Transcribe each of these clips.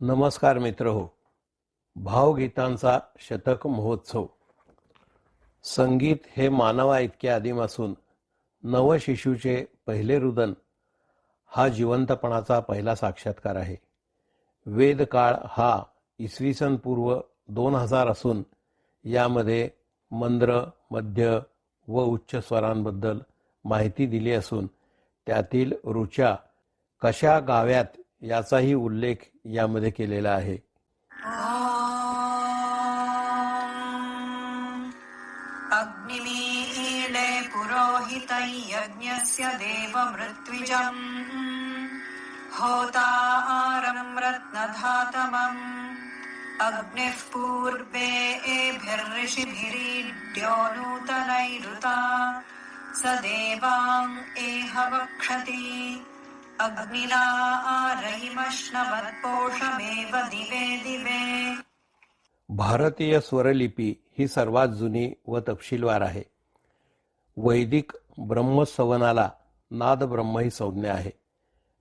नमस्कार मित्रहो. भावगीतांचा शतक महोत्सव. संगीत हे मानवा इतके आदिम असून नवशिशूचे पहिले रुदन हा जिवंतपणाचा पहिला साक्षात्कार आहे. वेदकाळ हा इसवी सन पूर्व 2000 असून यामध्ये मंद्र, मध्य व उच्च स्वरांबद्दल माहिती दिली असून त्यातील ऋचा कशा गाव्यात याचाही उल्लेख यामध्ये केलेला आहे. अग्निमीळे पुरोहितै यज्ञस्य देवमृत्विजम् होतारं रत्नधातमम् अग्निः पूर्वे एभिर्ऋषिभिरीड्यो नूतनैरुता स देवां एह वक्षति अग्निना आरयिमश्नवत्पोषमेव दिवे दिवे. भारतीय स्वरलिपी ही सर्वात जुनी व तपशीलवार आहे. वैदिक ब्रह्मसवनाला नाद ब्रह्म ही संज्ञा आहे.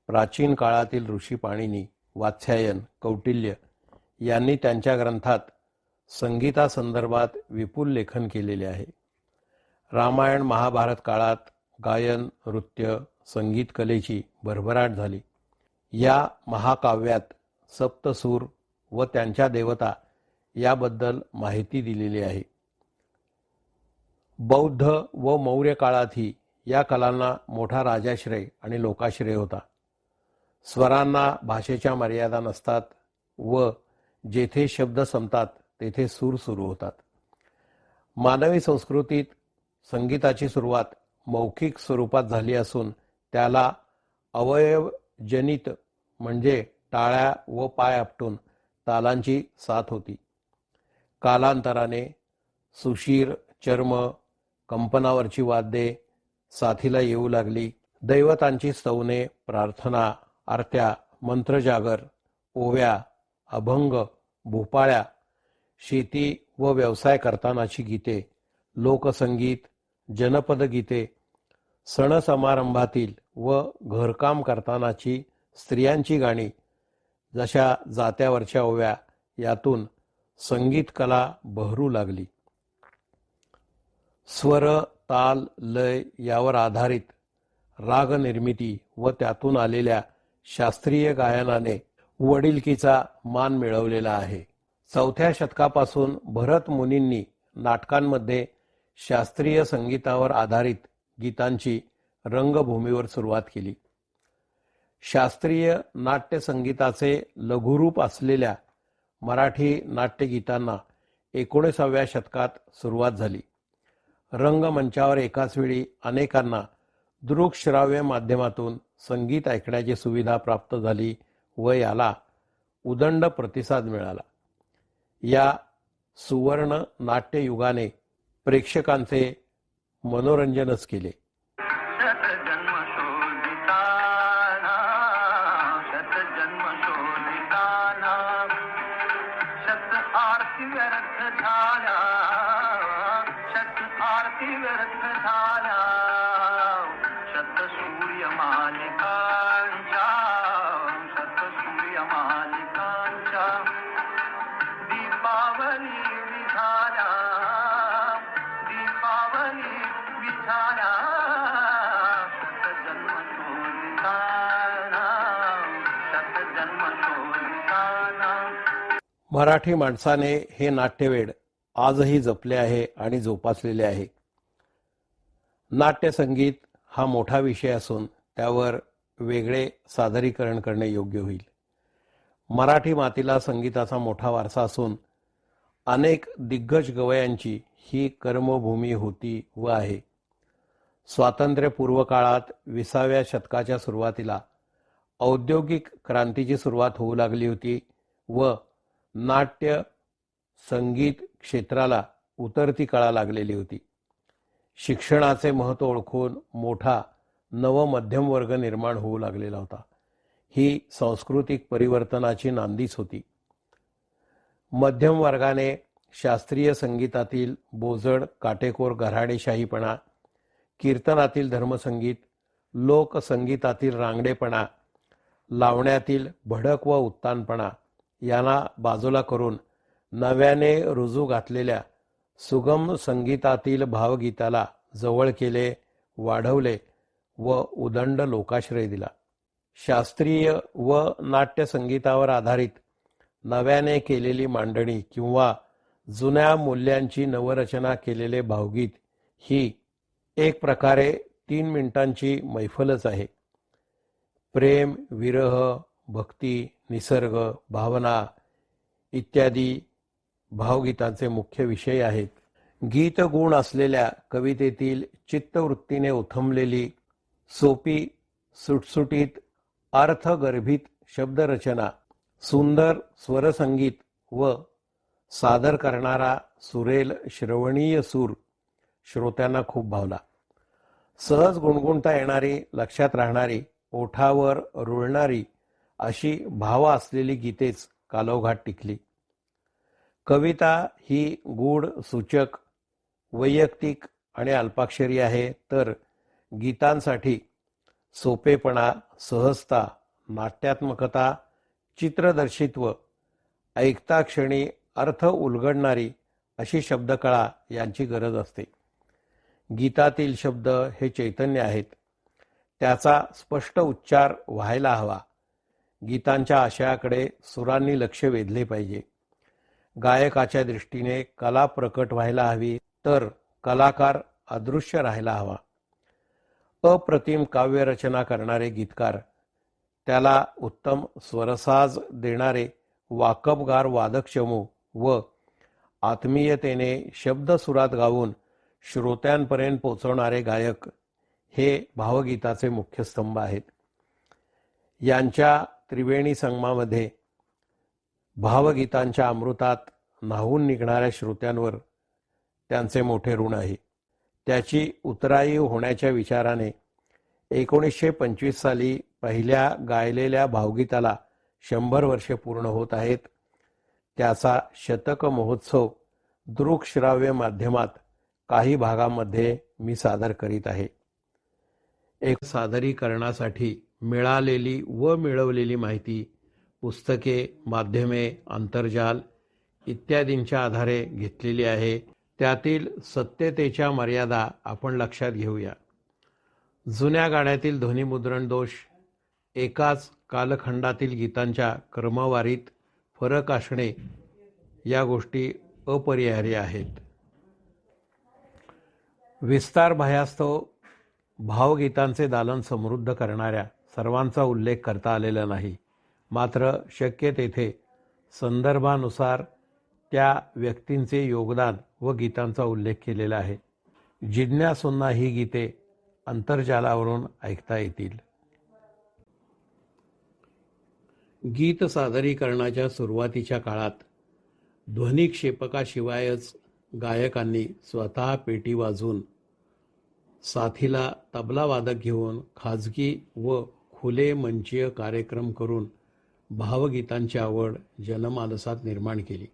प्राचीन काळातील ऋषी पाणिनी, वात्स्यायन, कौटिल्य यांनी त्यांच्या ग्रंथात संगीतासंदर्भात विपुल लेखन केलेले आहे. रामायण महाभारत काळात गायन, नृत्य, संगीत कलेची भरभराट झाली. या महाकाव्यात सप्तसूर व त्यांच्या देवता याबद्दल माहिती दिलेली आहे. बौद्ध व मौर्य काळातही या कलांना मोठा राजाश्रय आणि लोकाश्रय होता. स्वरांना भाषेच्या मर्यादा नसतात व जेथे शब्द संपतात तेथे सूर सुरू होतात. मानवी संस्कृतीत संगीताची सुरुवात मौखिक स्वरूपात झाली असून त्याला अवयवजनित म्हणजे टाळ्या व पाय आपटून तालांची साथ होती. कालांतराने सुशीर, चर्म, कंपनावरची वाद्ये साथीला येऊ लागली. दैवतांची स्तवने, प्रार्थना, आरत्या, मंत्रजागर, ओव्या, अभंग, भोपाळ्या, शेती व व्यवसाय करतानाची गीते, लोकसंगीत, जनपद गीते, सण समारंभातील व घरकाम करतानाची स्त्रियांची गाणी, जशा जात्यावरच्या ओव्या, यातून संगीत कला बहरू लागली. स्वर, ताल, लय यावर आधारित राग निर्मिती व त्यातून आलेल्या शास्त्रीय गायनाने वडिलकीचा मान मिळवलेला आहे. 4थ्या शतकापासून भरत मुनींनी नाटकांमध्ये शास्त्रीय संगीतावर आधारित गीतांची रंगभूमीवर सुरुवात केली. शास्त्रीय नाट्य संगीताचे लघुरूप असलेल्या मराठी नाट्यगीतांना 19व्या शतकात सुरुवात झाली. रंगमंचावर एकाच वेळी अनेकांना दृकश्राव्य माध्यमातून संगीत ऐकण्याची सुविधा प्राप्त झाली व याला उदंड प्रतिसाद मिळाला. या सुवर्ण नाट्ययुगाने प्रेक्षकांचे मनोरंजनच केले. मराठी माणसाने हे नाट्यवेड आजही जपले आहे आणि जोपासलेले आहे. नाट्यसंगीत हा मोठा विषय असून त्यावर वेगळे सादरीकरण करणे योग्य होईल. मराठी मातीला संगीताचा मोठा वारसा असून अनेक दिग्गज गवयांची ही कर्मभूमी होती व आहे. स्वातंत्र्यपूर्व काळात 20व्या शतकाच्या सुरुवातीला औद्योगिक क्रांतीची सुरुवात होऊ लागली होती व नाट्य संगीत क्षेत्राला उतरती कळा लागलेली होती. शिक्षणाचे महत्त्व ओळखून मोठा नवमध्यम वर्ग निर्माण होऊ लागलेला होता. ही सांस्कृतिक परिवर्तनाची नांदीच होती. मध्यम वर्गाने शास्त्रीय संगीतातील बोजड काटेकोर गऱ्हाडेशाहीपणा, कीर्तनातील धर्मसंगीत, लोकसंगीतातील रांगडेपणा, लावण्यातील भडक व उत्तानपणा यांना बाजूला करून नव्याने रुजू घातलेल्या सुगम संगीतातील भावगीताला जवळ केले, वाढवले व उदंड लोकाश्रय दिला. शास्त्रीय व नाट्य संगीतावर आधारित नव्याने केलेली मांडणी किंवा जुन्या मूल्यांची नवरचना केलेले भावगीत ही एक प्रकारे 3 मिनिटांची मैफलच आहे. प्रेम, विरह, भक्ती, निसर्ग, भावना इत्यादी भावगीतांचे मुख्य विषय आहेत. गीतगुण असलेल्या कवितेतील चित्तवृत्तीने उथमलेली सोपी, सुटसुटीत, अर्थगर्भित शब्दरचना, सुंदर स्वरसंगीत व सादर करणारा सुरेल श्रवणीय सूर श्रोत्यांना खूप भावला. सहज गुणगुणता येणारी, लक्षात राहणारी, ओठावर रुळणारी अशी भाव असलेली गीतेच कालौघात टिकली. कविता ही गूढ, सूचक, वैयक्तिक आणि अल्पाक्षरी आहे, तर गीतांसाठी सोपेपणा, सहजता, नाट्यात्मकता, चित्रदर्शित्व, ऐकता क्षणी अर्थ उलगडणारी अशी शब्दकळा यांची गरज असते. गीतातील शब्द हे चैतन्य आहेत. त्याचा स्पष्ट उच्चार व्हायला हवा. गीतांच्या आशयाकडे सुरांनी लक्ष वेधले पाहिजे. गायकाच्या दृष्टीने कला प्रकट व्हायला हवी, तर कलाकार अदृश्य राहायला हवा. अप्रतिम काव्यरचना करणारे गीतकार, त्याला उत्तम स्वरसाज देणारे वाकबगार वादकचमू व आत्मीयतेने शब्दसुरात गाऊन श्रोत्यांपर्यंत पोचवणारे गायक हे भावगीताचे मुख्य स्तंभ आहेत. यांच्या त्रिवेणी संगमामध्ये भावगीतांच्या अमृतात न्हावून निघणाऱ्या श्रोत्यांवर त्यांचे मोठे ऋण आहे. त्याची उतराई होण्याच्या विचाराने 1925 साली पहिल्या गायलेल्या भावगीताला 100 वर्षे पूर्ण होत आहेत. त्याचा शतक महोत्सव दृकश्राव्य माध्यमात काही भागामध्ये मी सादर करीत आहे. एक सादरीकरणासाठी मिळालेली व मिळवलेली माहिती पुस्तके, माध्यमे, आंतरजाल इत्यादींच्या आधारे घेतलेली आहे. त्यातील सत्यतेच्या मर्यादा आपण लक्षात घेऊया. जुन्या गाण्यातील ध्वनिमुद्रण दोष, एकाच कालखंडातील गीतांच्या क्रमवारीत फरक असणे या गोष्टी अपरिहार्य आहेत. विस्तार भयास्तव भावगीतांचे दालन समृद्ध करणाऱ्या सर्वांचा उल्लेख करता आलेला नाही. मात्र शक्य तेथे संदर्भानुसार त्या व्यक्तींचे योगदान व गीतांचा उल्लेख केलेला आहे. जिज्ञासूंना ही गीते आंतरजालावरून ऐकता येतील. गीत सादरीकरणाच्या सुरुवातीच्या काळात ध्वनिक्षेपकाशिवायच गायकांनी स्वतः पेटी वाजवून, साथीला तबला वादक घेऊन खाजगी व खुले मंचीय कार्यक्रम करून भावगीतांची आवड जनमानसात निर्माण केली.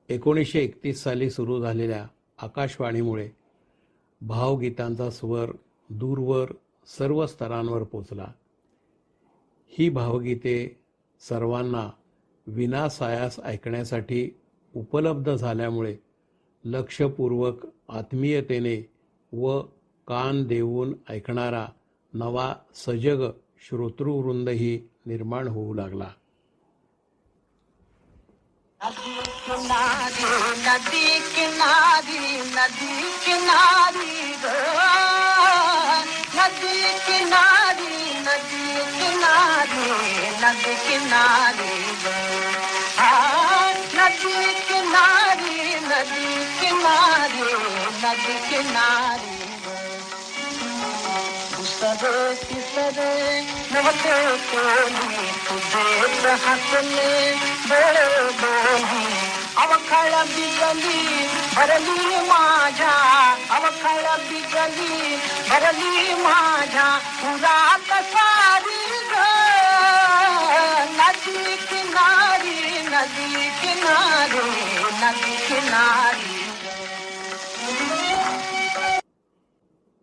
1931 साली सुरू झालेल्या आकाशवाणीमुळे भावगीतांचा स्वर दूरवर सर्व स्तरांवर पोचला. ही भावगीते सर्वांना विनासायास ऐकण्यासाठी उपलब्ध झाल्यामुळे लक्षपूर्वक, आत्मीयतेने व कान देऊन ऐकणारा नवा सजग श्रोतृवृंदही निर्माण होऊ लागला. नदी किनारी नदी किनारी नदी किनारी ग नदी किनारी नदी किनारी नदी किनारी ग नदी किनारी नदी किनारी नदी किनारी दुसरे तिसरे नव्हते कोणी तुझे हसले डोळे दोन्ही अवखळ बिजली भरली माझ्या अवखळ बिजली भरली माझ्या उरात सारी ग नदी किनारी नदी किनारी नदी किनारी.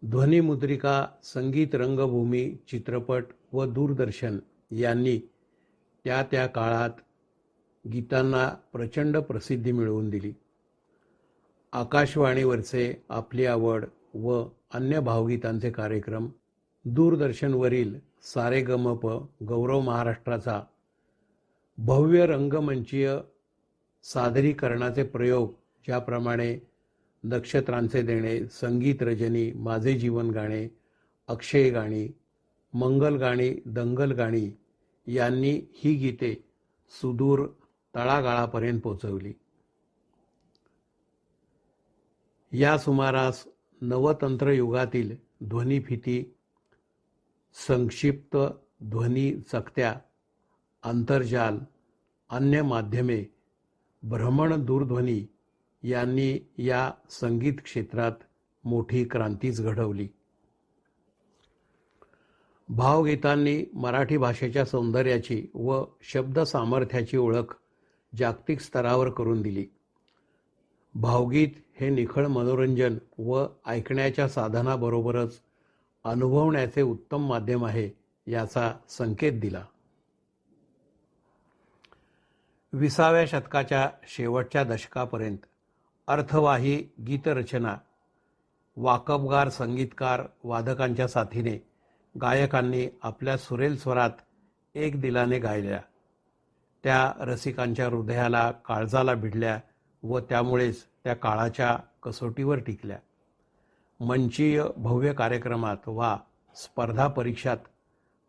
ध्वनिमुद्रिका, संगीत रंगभूमी, चित्रपट व दूरदर्शन यांनी त्या काळात गीतांना प्रचंड प्रसिद्धी मिळवून दिली. आकाशवाणीवरचे आपली आवड व अन्य भावगीतांचे कार्यक्रम, दूरदर्शनवरील सारेगमप, गौरव महाराष्ट्राचा भव्य रंगमंचीय सादरीकरणाचे प्रयोग, ज्याप्रमाणे नक्षत्रांचे देणे, संगीत रजनी, माझे जीवन गाणे, अक्षय गाणी, मंगल गाणी, दंगल गाणी यांनी ही गीते सुदूर तळागाळापर्यंत पोचवली. या सुमारास नवतंत्र युगातील ध्वनिफिती, संक्षिप्त ध्वनी चकत्या, आंतरजाल, अन्य माध्यमे, भ्रमण दूरध्वनी यांनी या संगीत क्षेत्रात मोठी क्रांतीच घडवली. भावगीतांनी मराठी भाषेच्या सौंदर्याची व शब्द सामर्थ्याची ओळख जागतिक स्तरावर करून दिली. भावगीत हे निखळ मनोरंजन व ऐकण्याच्या साधनाबरोबरच अनुभवण्याचे उत्तम माध्यम आहे याचा संकेत दिला. 20व्या शतकाच्या शेवटच्या दशकापर्यंत अर्थवाही गीतरचना, वाकबगार संगीतकार, वादकांच्या साथीने गायकांनी आपल्या सुरेल स्वरात एक दिलाने गायल्या. त्या रसिकांच्या हृदयाला, काळजाला भिडल्या व त्यामुळेच त्या काळाच्या कसोटीवर टिकल्या. मंचीय भव्य कार्यक्रमात वा स्पर्धा परीक्षात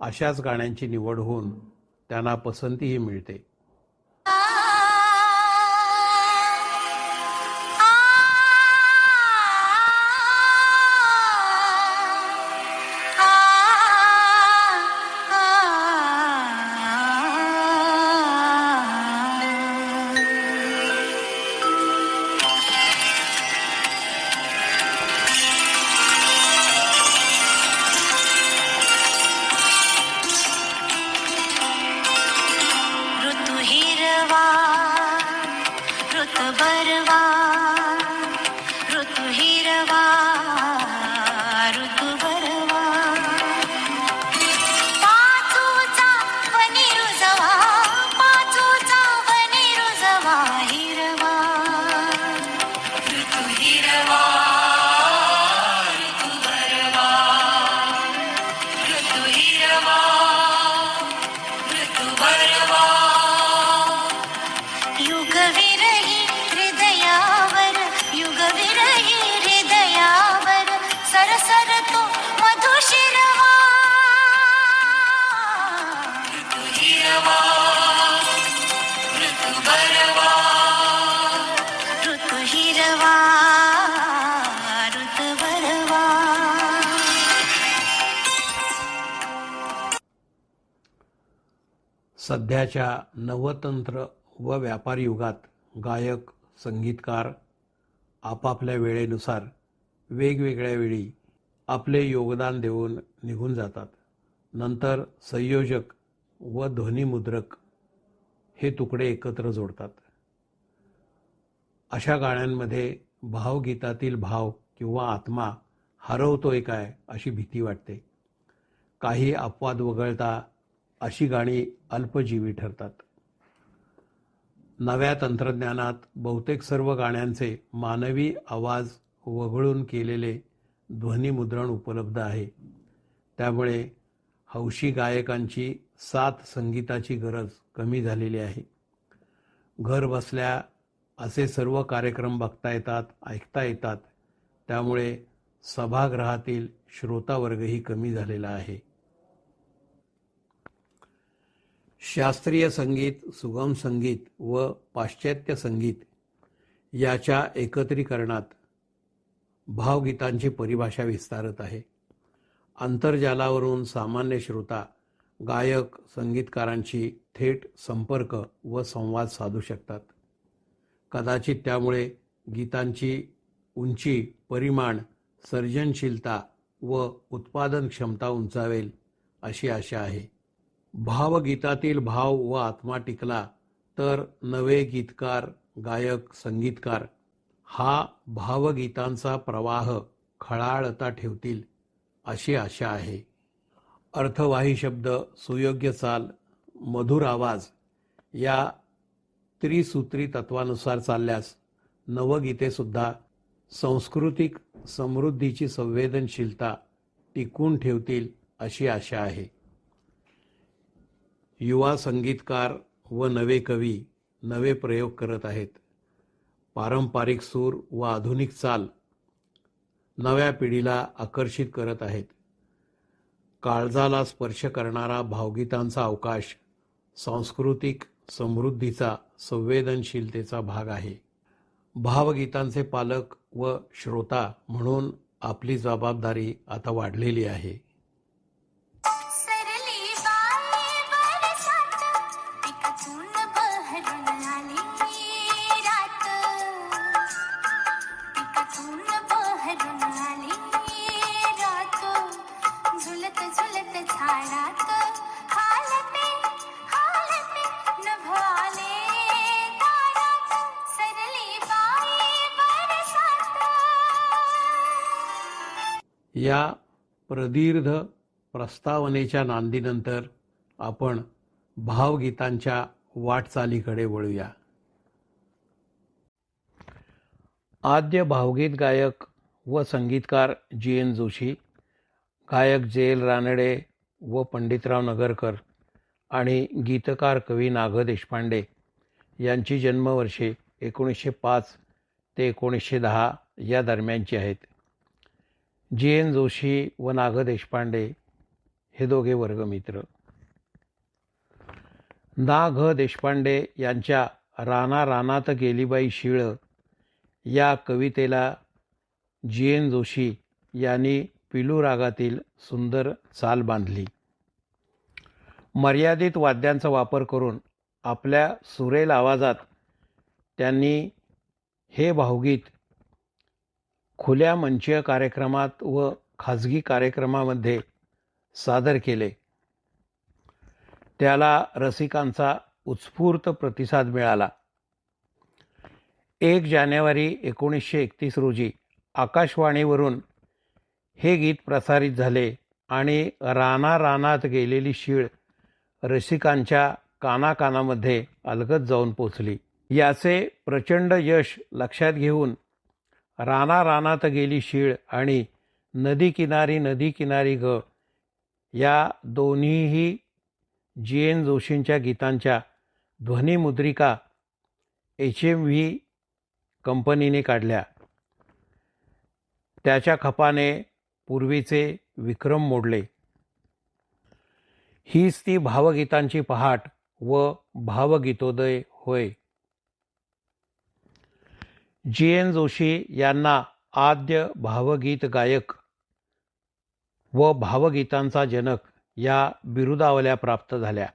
अशाच गाण्यांची निवड होऊन त्यांना पसंतीही मिळते. सध्याच्या नवतंत्र व व्यापार युगात गायक, संगीतकार आपापल्या वेळेनुसार वेगवेगळ्या वेळी आपले योगदान देऊन निघून जातात. नंतर संयोजक व ध्वनिमुद्रक हे तुकडे एकत्र जोडतात. अशा गाण्यांमध्ये भावगीतातील भाव किंवा आत्मा हरवतोय काय अशी भीती वाटते. काही अपवाद वगळता अशी गाणी अल्पजीवी ठरतात. नव्या तंत्रज्ञानात बहुतेक सर्व गाण्यांचे मानवी आवाज वगळून केलेले ध्वनिमुद्रण उपलब्ध आहे. त्यामुळे हौशी गायकांची साथ संगीताची गरज कमी झालेली आहे. घर बसल्या असे सर्व कार्यक्रम बघता येतात, ऐकता येतात. त्यामुळे सभागृहातील श्रोतावर्गही कमी झालेला आहे. शास्त्रीय संगीत, सुगम संगीत व पाश्चात्य संगीत याच्या एकत्रीकरणात भावगीतांची परिभाषा विस्तारत आहे. आंतरजालावरून सामान्य श्रोता गायक, संगीतकारांशी थेट संपर्क व संवाद साधू शकतात. कदाचित त्यामुळे गीतांची उंची, परिमाण, सर्जनशीलता व उत्पादन क्षमता उंचावेल अशी आशा आहे. भावगीतातील भाव व आत्मा टिकला तर नवे गीतकार, गायक, संगीतकार हा भावगीतांचा प्रवाह खळाळता ठेवतील अशी आशा आहे. अर्थवाही शब्द, सुयोग्य चाल, मधुर आवाज या त्रिसूत्री तत्वानुसार चालल्यास नवगीते सुद्धा सांस्कृतिक समृद्धीची संवेदनशीलता टिकून ठेवतील अशी आशा आहे. युवा संगीतकार व नवे कवी नवे प्रयोग करत आहेत. पारंपरिक सूर व आधुनिक चाल नव्या पिढीला आकर्षित करत आहेत. काळजाला स्पर्श करणारा भावगीतांचा अवकाश सांस्कृतिक समृद्धीचा संवेदनशीलतेचा भाग आहे. भावगीतांचे पालक व श्रोता म्हणून आपली जबाबदारी आता वाढलेली आहे. सरली बाई बरसात पिकातून बहरून आली रात, पिकातून बहरून आली रात, झुलत झुलत झाडात हालते हालते नभ आले दारात. सरली बाई बरसात. या प्रदीर्घ प्रस्तावनेच्या नांदीनंतर आपण भावगीतांच्या वाटचालीकडे वळूया. आद्य भावगीत गायक व संगीतकार जी.एन. जोशी, गायक जे.एल. रानडे व पंडितराव नगरकर आणि गीतकार कवी नाग देशपांडे यांची जन्मवर्षे 1905 ते 1910 या दरम्यानची आहेत. जी.एन. जोशी व नाग देशपांडे हे दोघे वर्गमित्र. ना. घ. देशपांडे यांच्या राना रानात गेली बाई शिळ या कवितेला जी.एन. जोशी यांनी पिलू रागातील सुंदर चाल बांधली. मर्यादित वाद्यांचा वापर करून आपल्या सुरेल आवाजात त्यांनी हे भावगीत खुल्या मंचीय कार्यक्रमात व खाजगी कार्यक्रमामध्ये सादर केले. त्याला रसिकांचा उत्स्फूर्त प्रतिसाद मिळाला. 1 जानेवारी 1931 रोजी आकाशवाणीवरून हे गीत प्रसारित झाले आणि राना रानात गेलेली शीळ रसिकांच्या कानाकानामध्ये अलगद जाऊन पोचली. याचे प्रचंड यश लक्षात घेऊन राना रानात गेली शीळ आणि नदी किनारी ग या दोन्हीही जी.एन. जोशींच्या गीतांच्या ध्वनिमुद्रिका HMV कंपनीने काढल्या. त्याच्या खपाने पूर्वीचे विक्रम मोडले. हीच ती भावगीतांची पहाट व भावगीतोदय होय. जी.एन. जोशी यांना आद्य भावगीत गायक व भावगीतांचा जनक या बिरुदावल्या प्राप्त झाल्या.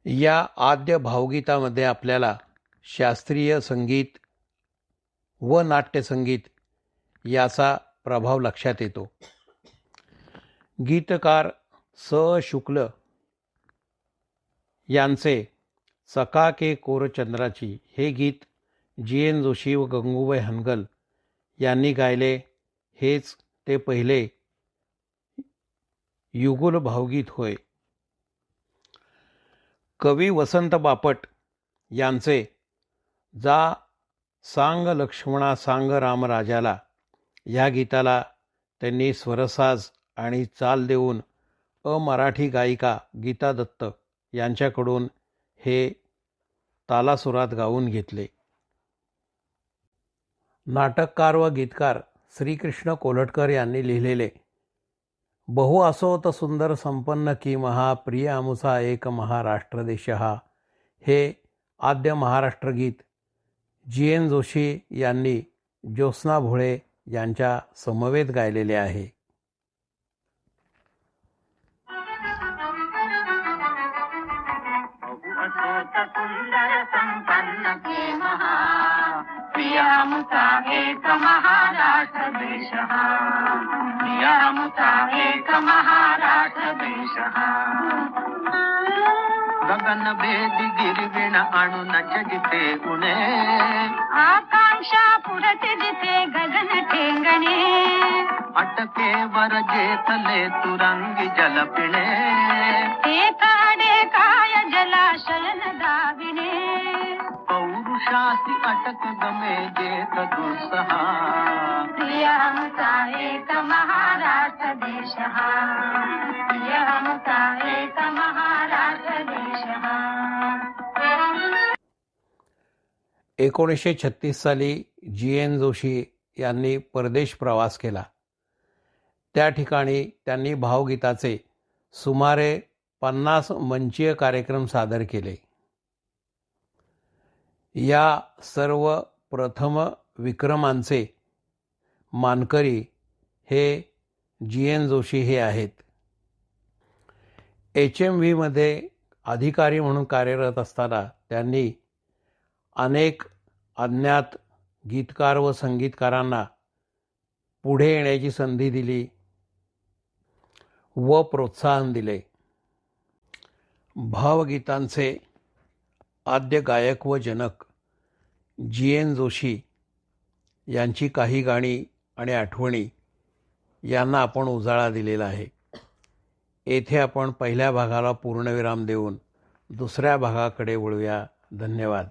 या आद्य भावगीतामध्ये आपल्याला शास्त्रीय संगीत व नाट्यसंगीत याचा प्रभाव लक्षात येतो. गीतकार स. शुक्ल यांचे चकाके कोरचंद्राची हे गीत जी.एन. जोशी व गंगूबाई हनगल यांनी गायले. हेच ते पहिले युगुल भावगीत होय. कवी वसंत बापट यांचे जा सांग लक्ष्मणा सांग रामराजाला ह्या गीताला त्यांनी स्वरसाज आणि चाल देऊन मराठी गायिका गीता दत्त यांच्याकडून हे तालासुरात गाऊन घेतले. नाटककार व गीतकार श्रीकृष्ण कोल्हटकर यांनी लिहिलेले बहु असोत सुंदर संपन्न की महा प्रिय आमुचा एक महाराष्ट्र देश हा हे आद्य महाराष्ट्र गीत GN जोशी यांनी ज्योत्स्ना भोळे यांच्या समवेत गायलेले आहे. सुंदर संपन्न के महा प्रियामुचा एक महाराष्ट्र देश हा प्रियामुचा एक महाराष्ट्र देश हा गगन भेदी गिरविण आणून जिथे उणे आकांक्षा पुरते जिथे गगन ठेंगणे अटके वर जेथले तुरंगी जल पिणे एकाडे काय जलाशयन दाविणे पौरुषासी अटक गमे जेथ दुस्सहा प्रियामुचा एक महाराष्ट्र देश हा प्रियामुचा एक महाराष्ट्र देश हा. 1936 साली GN जोशी यांनी परदेश प्रवास केला. त्या ठिकाणी त्यांनी भावगीताचे सुमारे 50 मंचीय कार्यक्रम सादर केले. या सर्व प्रथम विक्रमांचे मानकरी हे GN जोशी हे आहेत. HMV मध्ये अधिकारी म्हणून कार्यरत असताना त्यांनी अनेक अज्ञात गीतकार व संगीतकारांना पुढे येण्याची संधी दिली व प्रोत्साहन दिले. भावगीतांचे आद्य गायक व जनक GN जोशी यांची काही गाणी आणि आठवणी यांना आपण उजाळा दिलेला आहे. येथे आपण पहिल्या भागाला पूर्णविराम देऊन दुसऱ्या भागाकडे वळूया. धन्यवाद.